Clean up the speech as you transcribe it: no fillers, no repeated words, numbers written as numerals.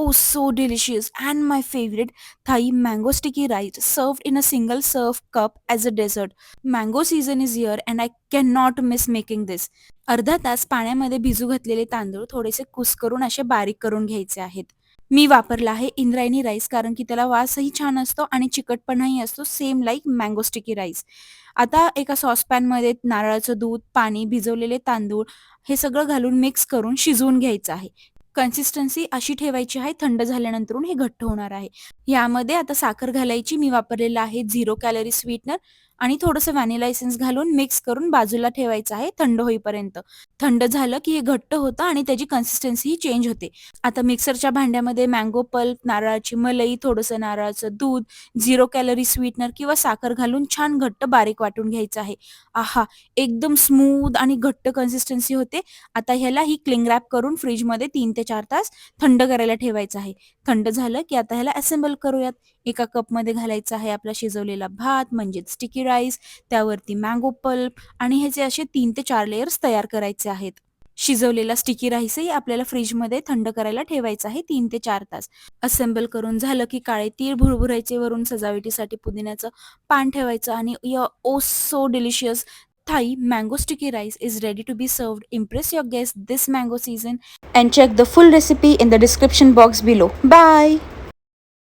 Oh, so delicious. And my favorite, Thai mango sticky rice served in a single serve cup as a dessert. Mango season is here and I cannot miss making this. अर्धा तास पाण्यामध्ये भिजू घातलेले तांदूळ थोडेसे कुस्करून असे बारीक करून घ्यायचे आहेत. मी वापरला आहे इंद्रायणी राईस कारण की त्याला वासही छान असतो आणि चिकटपणाही असतो same like mango sticky rice. आता एका सॉसपॅनमध्ये नारळाचं दूध, पाणी, भिजवलेले तांदूळ हे सगळं घालून मिक्स करून शिजवून घ्यायचं आहे. कन्सिस्टन्सी अशी ठेवायची आहे थंड झाल्यानंतरून हे घट्ट होणार आहे. यामध्ये आता साखर घालायची. मी वापरलेलं आहे 0 कॅलरी स्वीटनर आणि थोडंसं व्हॅनिला एसेन्स घालून मिक्स करून बाजूला ठेवायचं आहे थंड होईपर्यंत. थंड झालं की हे घट्ट होतं आणि त्याची कन्सिस्टन्सीही चेंज होते. आता मिक्सरच्या भांड्यामध्ये मँगो पल्प, नारळाची मलई, थोडंसं नारळाचं दूध, 0 कॅलरी स्वीटनर किंवा साखर घालून छान घट्ट बारीक वाटून घ्यायचं आहे. आहा! एकदम स्मूथ आणि घट्ट कन्सिस्टन्सी होते. आता ह्याला ही क्लिंग रॅप करून फ्रिजमध्ये 3 ते 4 तास थंड करायला ठेवायचं आहे. थंड झालं की आता ह्याला असेंबल करूयात. एका कपमध्ये घालायचा आहे आपला शिजवलेला भात म्हणजेच स्टिकी राईस, त्यावरती मँगो पल्प आणि ह्याचे असे 3 ते 4 लेयर्स तयार करायचे आहेत. शिजवलेला स्टिकी राईसही आपल्याला फ्रिजमध्ये थंड करायला ठेवायचा आहे 3 ते 4 तास. असेंबल करून झालं की काळे तीळ भुरभुरायचे, वरून सजावटीसाठी पुदिन्याचं पान ठेवायचं आणि oh so delicious Thai mango sticky rice is ready to be served. Impress your guests this mango season and check the full recipe in the description box below. Bye!